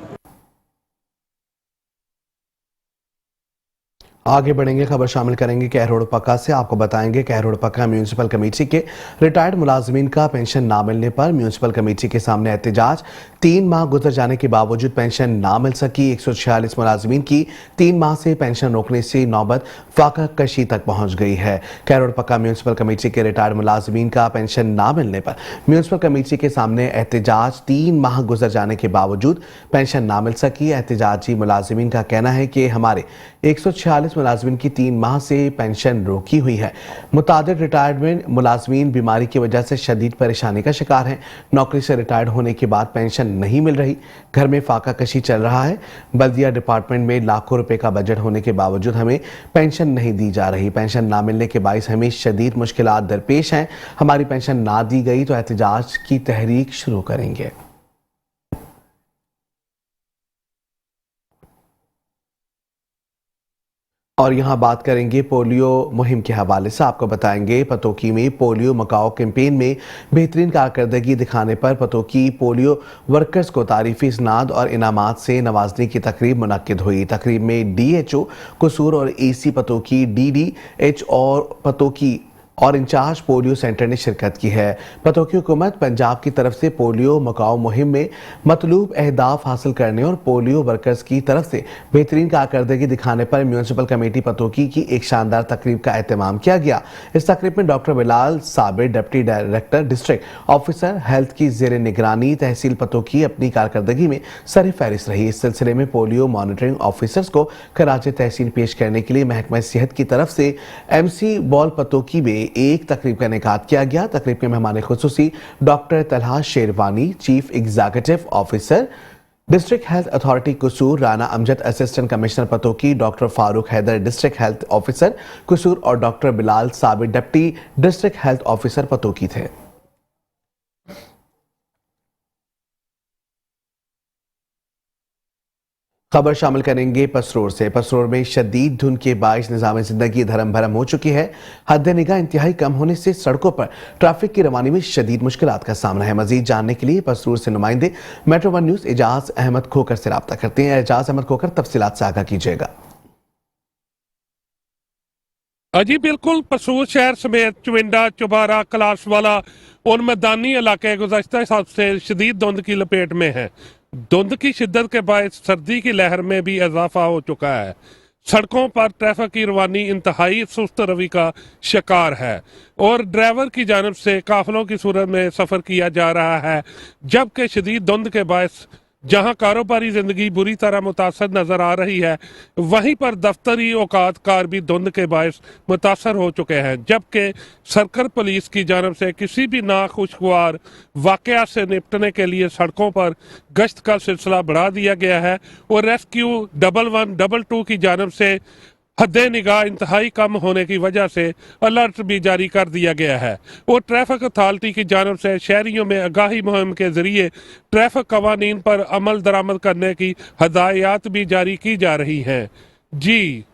A: आगे बढ़ेंगे, खबर शामिल करेंगे कहरोड़ पक्का से। आपको बताएंगे कहरोड़ पक्का म्यूनिसिपल कमेटी के रिटायर्ड मुलाजमीन का पेंशन ना मिलने पर म्यूनिसिपल कमेटी के सामने एहतजाज। 3 माह गुजर जाने के बावजूद पेंशन ना मिल सकी। 146 मुलाजमीन की 3 माह से पेंशन रोकने से नौबत फाका कशी तक पहुंच गई है। कहरोड़ पक्का म्यूनिसिपल कमेटी के रिटायर्ड मुलाजमीन का पेंशन ना मिलने पर म्यूनिसिपल कमेटी के सामने एहतजाज। 3 माह गुजर जाने के बावजूद पेंशन ना मिल सकी। एहतजाजी मुलाजमीन का कहना है कि हमारे 146 मुलाजमीन की 3 माह से पेंशन रोकी हुई है। मुतादिद रिटायरमेंट मुलाजमीन बीमारी की वजह से शदीद परेशानी का शिकार हैं। नौकरी से रिटायर्ड होने के बाद पेंशन नहीं मिल रही, घर में फाका कशी चल रहा है। बल्दिया डिपार्टमेंट में लाखों रुपए का बजट होने के बावजूद हमें पेंशन नहीं दी जा रही। पेंशन ना मिलने के बायस हमें शदीद मुश्किलात दरपेश हैं। हमारी पेंशन ना दी गई तो एहतजाज की तहरीक शुरू करेंगे। और यहाँ बात करेंगे पोलियो मुहिम के हवाले से। आपको बताएंगे पतोकी में पोलियो मकाओ कैंपेन में बेहतरीन कारकर्दगी दिखाने पर पतोकी पोलियो वर्कर्स को तारीफी इसनाद और इनामात से नवाजने की तकरीब मुनक्किद हुई। तकरीब में DHO कसूर और AC पतोकी, DDH और पतोकी और इंचार्ज पोलियो सेंटर ने शिरकत की है। पतोकी हुकूमत पंजाब की तरफ से पोलियो मकाओ मुहिम में मतलूब अहदाफ हासिल करने और पोलियो वर्कर्स की तरफ से बेहतरीन कारकर्दगी दिखाने पर म्यूनिसिपल कमेटी पतोकी की एक शानदार तकरीब का एहतमाम किया गया। इस तकरीब में doctor Bilal Sabir, deputy director district officer health की जेर निगरानी तहसील पतोकी अपनी कारकर्दगी में सर फहरिस्त रही। इस सिलसिले में पोलियो मॉनिटरिंग ऑफिसर्स को खराज तहसील पेश करने के लिए महकमा सेहत की तरफ से MC बॉल पतोकी में एक तकरीब का इनेकाद किया गया। तकरीब के मेहमान खुसूसी doctor Talha Sherwani, chief executive officer district health authority Kasur, Rana Amjad assistant commissioner Pattoki, doctor Farooq Haider district health officer Kasur और doctor Bilal Sabir deputy district health officer Pattoki थे। खबर शामिल करेंगे पसरोर से। पसरोर में शदीद धुंध के बाइस निज़ाम जिंदगी धर्म भरम हो चुकी है। हद निगाह इंतहाई कम होने से सड़कों पर ट्रैफिक की रवानी में शदीद मुश्किलात का सामना है। मजीद जानने के लिए पसरोर से नुमाइंदे Metro One News Ejaz Ahmed Khokhar से रब्ता करते हैं। एजाज अहमद खोकर, तफसीलात से आगाह कीजिएगा।
C: जी बिल्कुल, पसरूर शहर समेत चुविंडा, चुबारा, कलाशवाला और मैदानी इलाके गुज़श्ता हफ्ते से शदीद धुंध की लपेट में है। धुंध की शिद्दत के बायस सर्दी की लहर में भी इजाफा हो चुका है। सड़कों पर ट्रैफिक की रवानी इंतहाई सुस्त रवि का शिकार है और ड्राइवर की जानिब से काफिलों की सूरत में सफ़र किया जा रहा है, जबकि शदीद धुंध के बायस जहां कारोबारी जिंदगी बुरी तरह मुतासर नजर आ रही है, वहीं पर दफ्तरी औकात कार भी धुंध के बायस मुतासर हो चुके हैं। जबकि सर्कल पुलिस की जानब से किसी भी नाखुशगवार वाकया से निपटने के लिए सड़कों पर गश्त का सिलसिला बढ़ा दिया गया है और रेस्क्यू 1122 की जानब से हद निगाह इंतहाई कम होने की वजह से अलर्ट भी जारी कर दिया गया है और ट्रैफिक अथॉरिटी की जानब से शहरियों में आगाही मुहिम के जरिए ट्रैफिक कवानीन पर अमल दरामद करने की हदायत भी जारी की जा रही हैं। जी,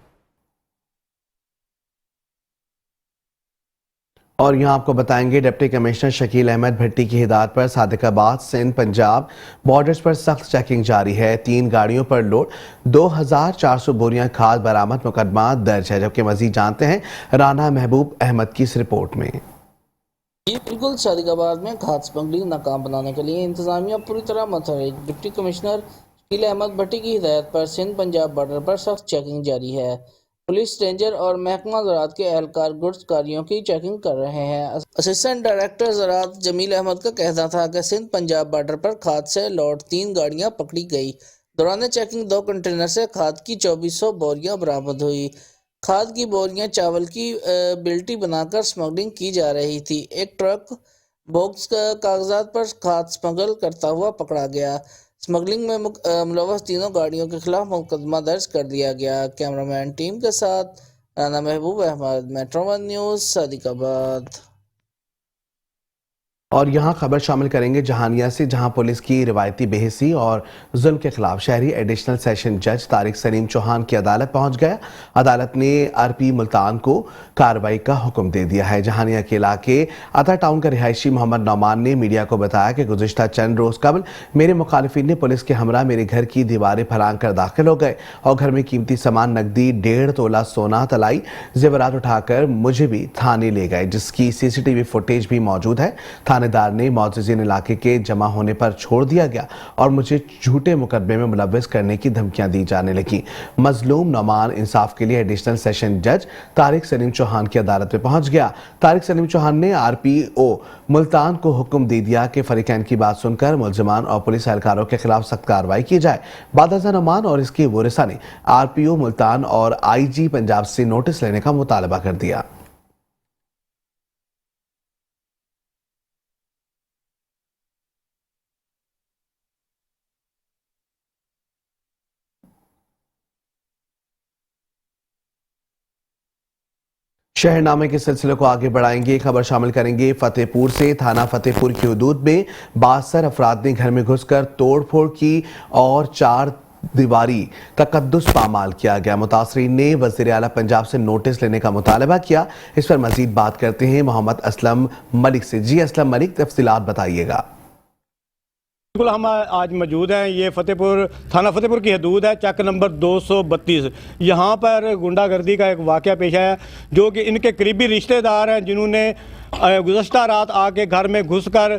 A: और यहाँ आपको बताएंगे डिप्टी कमिश्नर शकील अहमद भट्टी की हिदायत पर सादिकाबाद सिंध पंजाब बॉर्डर्स पर सख्त चेकिंग जारी है। 3 गाड़ियों पर लोड 2400 बोरियां खाद बरामद, मुकदमा दर्ज है। जबकि मजीद जानते हैं राना महबूब अहमद की इस रिपोर्ट में।
V: जी बिल्कुल, सादिकाबाद में खाद स्मगलिंग नाकाम बनाने के लिए इंतजामिया पूरी तरह मुतहरिक। डिप्टी कमिश्नर शकील अहमद भट्टी की हिदायत पर सिंध पंजाब बॉर्डर पर सख्त चेकिंग जारी है। पुलिस रेंजर और महकमा ज़राअत के एहलकार गुड्स गाड़ियों की चेकिंग कर रहे हैं। असिस्टेंट डायरेक्टर ज़राअत जमील अहमद का कहना था कि सिंध पंजाब बॉर्डर पर खाद से लौट 3 गाड़ियां पकड़ी गई। दौरान चेकिंग 2 कंटेनर से खाद की 2400 बोरियां बरामद हुई। खाद की बोरियां चावल की बिल्टी बनाकर स्मगलिंग की जा रही थी। एक ट्रक बॉक्स कागजात पर खाद स्मगल करता हुआ पकड़ा गया। स्मगलिंग में मुलव्वस 3 गाड़ियों के खिलाफ मुकदमा दर्ज कर दिया गया। कैमरामैन टीम के साथ Rana Mehboob Ahmad, Metro One News, Sadiqabad.
A: और यहाँ खबर शामिल करेंगे जहानिया से, जहाँ पुलिस की रिवायती बेहिसी और जुल्म के खिलाफ शहरी एडिशनल सेशन जज तारिक सलीम चौहान की अदालत पहुँच गया। अदालत ने आरपी मुल्तान को कार्रवाई का हुक्म दे दिया है। जहानिया के इलाके अता टाउन का रिहायशी मोहम्मद नौमान ने मीडिया को बताया कि गुज़िश्ता चंद रोज़ कबल मेरे मुखालिफिन ने पुलिस के हमरा मेरे घर की दीवारें फलांग कर दाखिल हो गए और घर में कीमती सामान, नकदी 1.5 तोला सोना, तलाई जेवरात उठाकर मुझे भी थाने ले गए, जिसकी CCTV फुटेज भी मौजूद है। थानेदार ने मौजूदीन इलाके के जमा होने पर छोड़ दिया गया और मुझे झूठे मुकदमे में मुलव्वस करने की धमकियां दी जाने लगी। मजलूम नौमान इंसाफ के लिए एडिशनल सेशन जज तारिक सलीम चौहान की अदालत में पहुंच गया। तारिक सलीम चौहान ने RPO मुल्तान को हुक्म दे दिया कि फरीकैन की बात सुनकर मुलजमान और पुलिस एहलकारों के खिलाफ सख्त कार्रवाई की जाए। बादशाह नौमान और इसके वरिसा ने RPO मुल्तान और IG पंजाब से नोटिस लेने का मुतालबा कर दिया। शहरनामे के सिलसिले को आगे बढ़ाएंगे। खबर शामिल करेंगे फतेहपुर से। थाना फतेहपुर की हदूद में 62 अफराद ने घर में घुसकर तोड़फोड़ की और 4 दीवारी तकद्दुस पामाल किया गया। मुतासरीन ने वज़ीर आला पंजाब से नोटिस लेने का मुतालबा किया। इस पर मजीद बात करते हैं मोहम्मद असलम मलिक से। जी असलम मलिक, तफसीलात बताइएगा।
W: बिल्कुल, हम आज मौजूद हैं, ये फतेहपुर थाना फतेहपुर की हदूद है, चक नंबर 232। यहाँ पर गुंडागर्दी का एक वाक़या पेश आया जो कि इनके करीबी रिश्तेदार हैं, जिन्होंने गुज़श्ता रात आके घर में घुसकर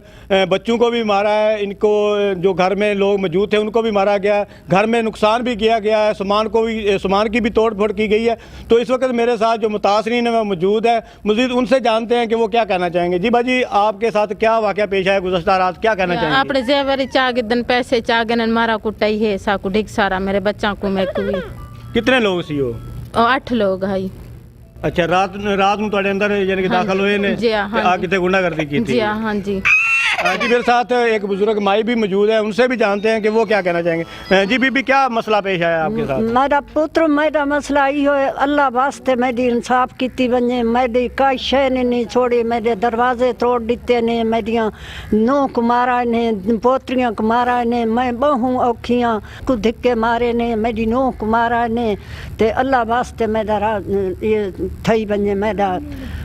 W: बच्चों को भी मारा है। इनको जो घर में लोग मौजूद थे उनको भी मारा गया, घर में नुकसान भी किया गया है, सामान की भी तोड़ फोड़ की गई है। तो इस वक्त मेरे साथ जो मुतासरीन है वो मौजूद है, मज़ीद उनसे जानते हैं कि वो क्या कहना चाहेंगे। जी बाजी, आपके साथ क्या वाक़या पेश आया गुज़श्ता रात, क्या कहना चाहेंगे?
X: अपने जेवर चागन पैसे चागन मारा कुटाई है साकू ढिक सारा मेरे बच्चा को मैं भी।
W: कितने लोग सी हो?
X: 8 लोग है।
W: अच्छा, रात ਨੂੰ ਤੁਹਾਡੇ ਅੰਦਰ ਯਾਨੀ ਕਿ ਦਾਖਲ ਹੋਏ ਨੇ
X: ਜੀ ਹਾਂ
W: ਆ ਕਿਤੇ ਗੁੰਡਾਗਰਦੀ ਕੀਤੀ?
X: ਜੀ ਹਾਂ ਜੀ।
W: जी मेरे साथ एक बुजुर्ग माई भी मौजूद है, उनसे भी जानते हैं कि वो क्या कहना चाहेंगे। जी बीबी, क्या मसला पेश आया आपके साथ?
B: मेरा पुत्र मेरा मसला यो है, अल्लाह वास्ते मेरी इंसाफ की बने, मेरी कोई शय नहीं छोड़ी, मेरे दरवाजे तोड़ दिते ने, मेरिया नूह को मारा ने, पोतरियां को मारा ने, मैं बहु औखियां को धिक्के मारे ने, मेरी नूह को मारा ने, ते अल्लाह वास्ते मेरा ये थई बने, मेरा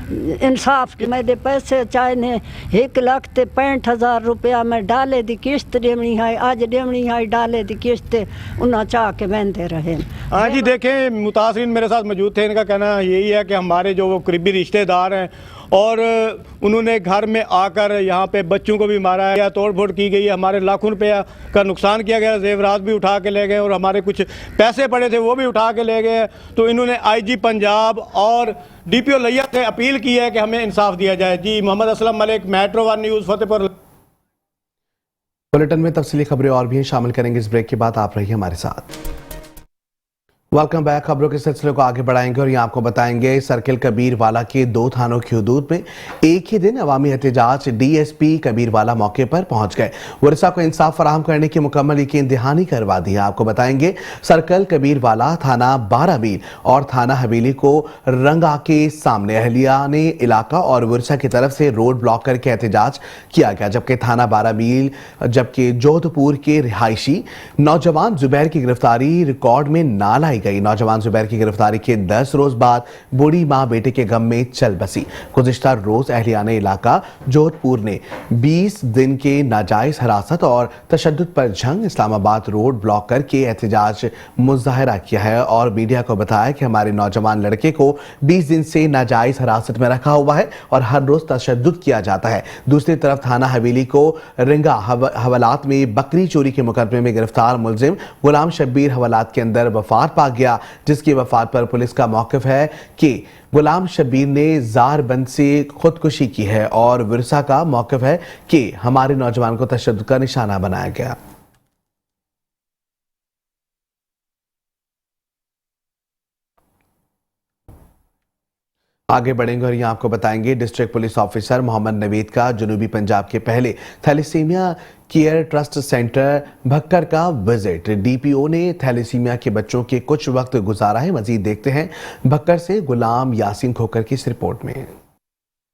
B: इंसाफ के मेरे पैसे चाहे ने 1,65,000 रुपया में डाले दी किश्त देवनी है, आज देवनी है डाले दी किश्त, उन्हें चाह के बहते रहे।
W: हाँ जी, देखें मुतासरीन मेरे साथ मौजूद थे, इनका कहना यही है कि हमारे जो वो करीबी रिश्तेदार हैं और उन्होंने घर में आकर यहाँ पे बच्चों को भी मारा है, तोड़ फोड़ की गई है, हमारे लाखों रुपया का नुकसान किया गया, जेवरात भी उठा के ले गए और हमारे कुछ पैसे पड़े थे वो भी उठा के ले गए। तो इन्होंने IG पंजाब और DPO लिया से अपील की है कि हमें इंसाफ दिया जाए। जी Mohammad Aslam Malik, Metro 1 News, Fatehpur.
A: Bulletin में तफसीली खबरें और भी शामिल करेंगे इस ब्रेक के बाद, आप रहिए हमारे साथ। Welcome back. खबरों के सिलसिले को आगे बढ़ाएंगे और यहाँ आपको बताएंगे सर्किल कबीरवाला के 2 थानों की हदूद में एक ही दिन अवामी एहतजाज, DSP कबीरवाला मौके पर पहुंच गए, वर्षा को इंसाफ फराहम करने की मुकम्मल यकीन दहानी करवा दी है। आपको बताएंगे सर्किल कबीरवाला, थाना 12 मील और थाना हवेली को रंगा के सामने अहलिया ने इलाका और वर्षा की तरफ से रोड ब्लॉक करके एहतजाज किया गया, जबकि थाना 12 मील जबकि जोधपुर के रिहायशी नौजवान जुबैर की गिरफ्तारी रिकॉर्ड में ना लाई गई। नौजवान जुबैर की गिरफ्तारी के 10 रोज बाद बूढ़ी मां बेटे के गम में चल बसी। गुज़िश्ता रोज अहलियाने इलाका जोधपुर ने 20 दिन के नाजायज हिरासत और तशद्दुद पर जंग इस्लामाबाद रोड ब्लॉक करके एहतजाज मुजाहरा किया है और मीडिया को बताया कि हमारे नौजवान लड़के को 20 दिन से नाजायज हिरासत में रखा हुआ है और हर रोज तशद्दुद किया जाता है। दूसरी तरफ थाना हवेली को रिंगा हवालात में बकरी चोरी के मुकदमे में गिरफ्तार मुलजिम गुलाम शब्बीर हवालात के अंदर वफात पा गया, जिसकी वफात पर पुलिस का मौक़िफ़ है कि गुलाम शब्बीर ने ज़ारबंद से खुदकुशी की है और विरसा का मौक़िफ़ है कि हमारे नौजवान को तशद्दुद का निशाना बनाया गया। आगे बढ़ेंगे और यहाँ आपको बताएंगे district police officer Muhammad Naveed का जनूबी पंजाब के पहले thalassemia care trust centre Bhakkar का विजिट। DPO ने थैलेसीमिया के बच्चों के कुछ वक्त गुजारा है। मजीद देखते हैं भक्कर से गुलाम यासीन खोकर की इस रिपोर्ट में।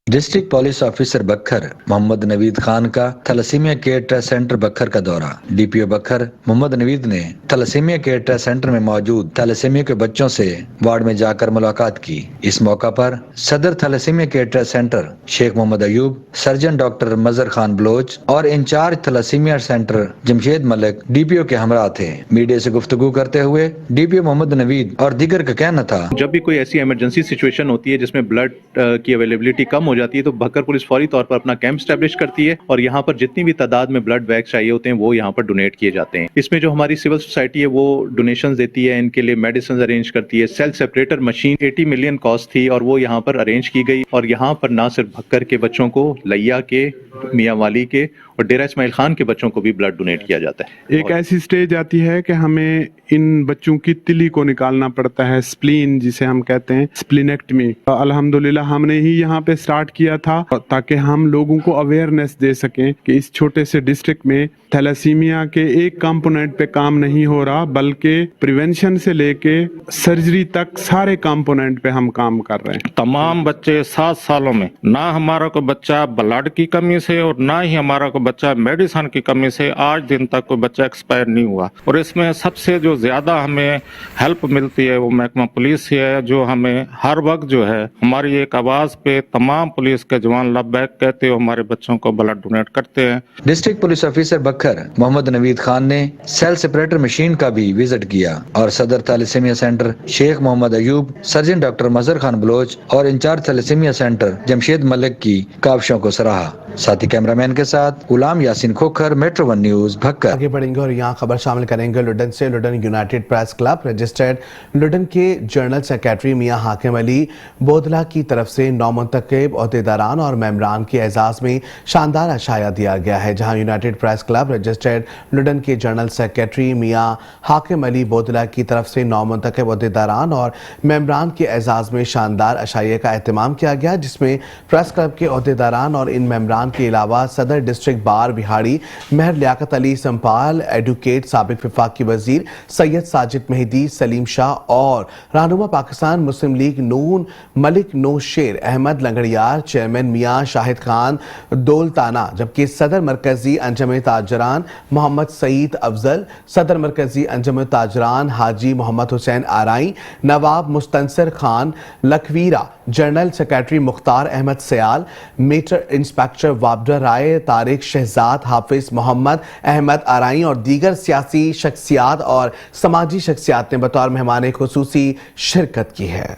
E: डिस्ट्रिक्ट पुलिस ऑफिसर बखर मोहम्मद नवीद खान का थैलेसीमिया केयर ट्रस्ट सेंटर बखर का दौरा। DPO बखर मोहम्मद नवीद ने थैलेसीमिया केयर ट्रस्ट सेंटर में मौजूद थैलेसीमिया के बच्चों से वार्ड में जाकर मुलाकात की। इस मौका पर सदर thalassemia care trust centre Sheikh Muhammad Ayub, surgeon doctor Mazhar Khan Baloch और in charge thalassemia centre Jamshed Malik DPO के हमरा थे। मीडिया से गुफ्तगू करते हुए DPO मोहम्मद नवीद और दीगर का कहना था,
G: जब भी कोई ऐसी इमरजेंसी सिचुएशन होती है जिसमें ब्लड की अवेलेबिलिटी कम हो जाती है तो भक्कर पुलिस फौरी तौर पर अपना कैंप स्टैब्लिश करती है और यहाँ पर जितनी भी तादाद में ब्लड बैग्स चाहिए होते हैं वो यहाँ पर डोनेट किए जाते हैं। इसमें जो हमारी सिविल सोसाइटी है वो डोनेशंस देती है, इनके लिए मेडिसिन अरेंज करती है। Cell separator machine 80 million cost थी और वो यहाँ पर अरेंज की गई और यहाँ पर ना सिर्फ भक्कर के बच्चों को, लैया के, मियाँ वाली के और डेरा इस्माइल खान के बच्चों को भी ब्लड डोनेट किया जाता है।
H: एक ऐसी स्टेज आती है कि हमें इन बच्चों की तिली को निकालना पड़ता है, स्प्लीन जिसे हम कहते हैं, स्प्लीनेक्टमी। अल्हम्दुलिल्लाह हमने ही यहाँ पे स्टार्ट किया था ताकि हम लोगों को अवेयरनेस दे सकें कि इस छोटे से डिस्ट्रिक्ट में थैलेसीमिया के एक कंपोनेंट पे काम नहीं हो रहा, बल्कि प्रिवेंशन से लेके सर्जरी तक सारे कंपोनेंट पे हम काम कर रहे हैं।
Y: तमाम बच्चे 7 सालों में ना हमारा कोई बच्चा ब्लड की कमी से और ना ही हमारा कोई बच्चा मेडिसिन की कमी से आज दिन तक कोई बच्चा एक्सपायर नहीं हुआ। और इसमें सबसे जो ज्यादा हमें हेल्प मिलती है वो महकमा पुलिस से है, जो हमें हर वक्त जो है हमारी एक आवाज पे तमाम पुलिस के जवान लबैक कहते हो हमारे बच्चों को ब्लड डोनेट करते हैं।
E: डिस्ट्रिक्ट पुलिस ऑफिसर बखर मोहम्मद नवीद खान ने सेल सेपरेटर मशीन का भी विजिट किया और सदर thalassemia centre Sheikh Muhammad Ayub, surgeon doctor Mazhar Khan Baloch और in charge thalassemia centre Jamshed Malik की काविशों को सराहा। साथी कैमरामैन के साथ गुलाम यासीन खोखर, मेट्रो 1 न्यूज़, भक्कर।
A: आगे बढ़ेंगे और यहाँ खबर शामिल करेंगे लुडन से। London United Press Club registered London के जनरल सेक्रेटरी मियां हाकिम अली बोदला की तरफ से नौमुंतखब ओहदेदारान और मेंबरान के एजाज में शानदार अशाया दिया गया है, जहाँ United Press Club registered London के जनरल सेक्रेटरी मियां हाकिम अली बोदला की तरफ से नौमुंतखब ओहदेदारान और मेंबरान के एजाज में शानदार अशाये का एहतमाम किया गया, जिसमें प्रेस क्लब के ओहदेदारान और इन मेंबरान खान के अलावा सदर डिस्ट्रिक्ट बार बिहाड़ी महर लियाकत अली संपाल, एडवोकेट साबिक वफाकी वजीर सैयद साजिद मेहदी, सलीम शाह और रहनुमा पाकिस्तान मुस्लिम लीग नून मलिक नौशेर अहमद लंगड़ियार, चेयरमैन मियां शाहिद खान दौलताना, जबकि सदर मरकजी अंजम ताजरान मोहम्मद सईद अफजल, सदर मरकजी अंजम ताजरान Haji Mohammad Hussain Arain, Nawab Mustansar Khan Lakhvera, general secretary Mukhtar Ahmed Sial, meter inspector वाबडा राय, तारिक शहजाद, हाफिज मोहम्मद अहमद आराई और दीगर सियासी शख्सियात और समाजी शख्सियात ने बतौर मेहमान खुसूसी शिरकत की है।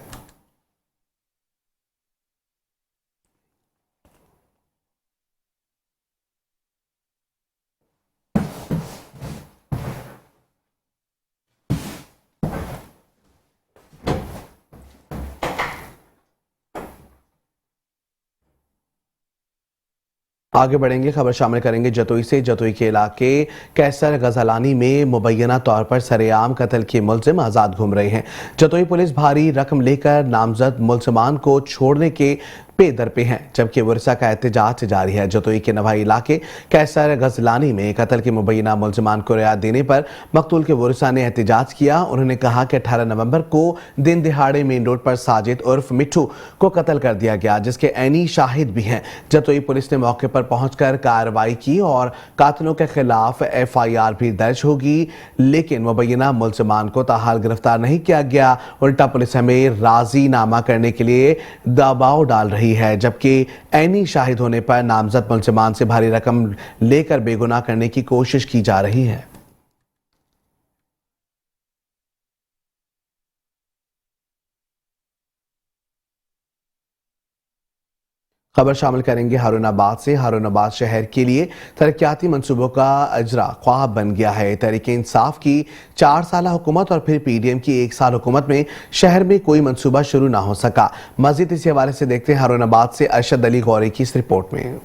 A: आगे बढ़ेंगे, खबर शामिल करेंगे जतोई से। जतोई के इलाके कैसर गजलानी में मुबैना तौर पर सरेआम कत्ल के मुलजिम आज़ाद घूम रहे हैं। जतोई पुलिस भारी रकम लेकर नामजद मुलजमान को छोड़ने के पे दर पे हैं, जबकि वर्षा का एहतजाज जारी है। जतोई के नवाई इलाके कैसर गजलानी में कत्ल के मुबैना मुलजमान को रियायत देने पर मकतूल के वर्षा ने एहतजाज किया। उन्होंने कहा कि 18 नवंबर को दिन दिहाड़े मेन रोड पर साजिद उर्फ मिट्ठू को कत्ल कर दिया गया, जिसके ऐनी शाहिद भी हैं। जतोई पुलिस ने मौके पर पहुंचकर कार्रवाई की और कातिलों के खिलाफ FIR भी दर्ज होगी, लेकिन मुबैना मुलजमान को ताहाल गिरफ्तार नहीं किया गया। उल्टा पुलिस हमें राजीनामा करने के लिए दबाव डाल रही है, जबकि ऐनी शाहिद होने पर नामजद मुलजमान से भारी रकम लेकर बेगुनाह करने की कोशिश की जा रही है। खबर शामिल करेंगे हारूनाबाद से। हारूनाबाद शहर के लिए तरक्याती मंसूबों का अजरा ख्वाब बन गया है। तहरीक इंसाफ की 4 साल हुकूमत और फिर PDM की 1 साल हुकूमत में शहर में कोई मंसूबा शुरू ना हो सका। मजीद इसी हवाले से देखते हैं हारूनाबाद से अरशद अली गौरी की इस रिपोर्ट में।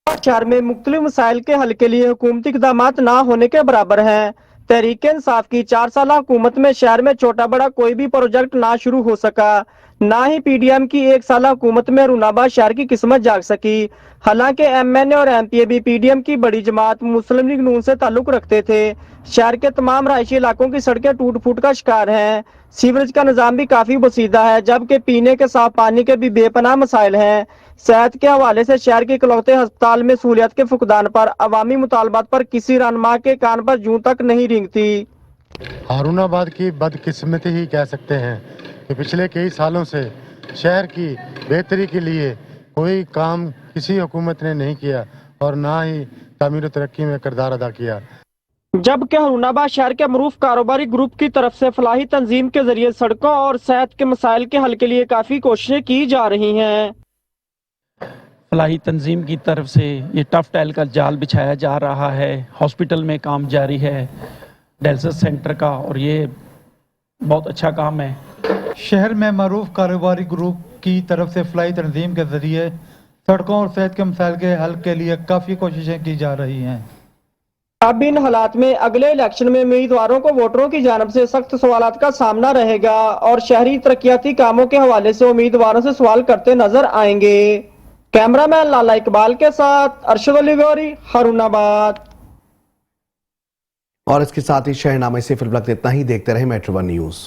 D: शहर में मुख्तलिफ मसाइल के हल के लिए हुकूमती इक़दामात ना होने के बराबर हैं। तहरीक इंसाफ की 4 साल हुकूमत में शहर में छोटा बड़ा कोई भी प्रोजेक्ट ना शुरू हो सका, ना ही PDM की 1 साल हुकूमत में हारूनाबाद शहर की किस्मत जाग सकी। हालांकि MNA और MPA भी PDM की बड़ी जमात मुस्लिम लीग नून से ताल्लुक रखते थे। शहर के तमाम रहायशी इलाकों की सड़कें टूट फूट का शिकार हैं। सीवरेज का निजाम भी काफी बसीदा है, जबकि पीने के साफ पानी के भी बेपनाह मसाइल हैं। सेहत के हवाले से शहर के इकलौते अस्पताल में सहूलियत के फुकदान पर अवामी मुतालबात पर किसी रहनुमा के कान पर जूं तक नहीं रेंगती।
I: हारूनाबाद की बदकिस्मती ही कह सकते हैं कि पिछले कई सालों से शहर की बेहतरी के लिए कोई काम किसी हुकूमत ने नहीं किया और ना ही तामीर तरक्की में किरदार अदा किया।
D: जबकि हारूनाबाद शहर के मरूफ कारोबारी ग्रुप की तरफ से फलाही तंजीम के जरिए सड़कों और सेहत के मसाइल के हल के लिए काफी कोशिशें की जा रही हैं।
J: फलाही तंजीम की तरफ से ये टफ टाइल का जाल बिछाया जा रहा है। हॉस्पिटल में काम जारी है डायलिसिस सेंटर का, और ये बहुत अच्छा काम है।
K: शहर में मरूफ कारोबारी ग्रुप की तरफ से फलाही तंजीम के जरिए सड़कों और सेहत के मसाइल के हल के लिए काफ़ी कोशिशें की जा रही हैं।
D: अब इन हालात में अगले इलेक्शन में उम्मीदवारों को वोटरों की जानब से सख्त सवालात का सामना रहेगा और शहरी तरक्याती कामों के हवाले से उम्मीदवारों से सवाल करते नजर आएंगे। कैमरामैन लाला इकबाल के साथ अरशद अली गौरी, हारूनाबाद।
A: और इसके साथ ही शहरनामे से फिलहाल इतना ही। देखते रहे मेट्रो 1 न्यूज़।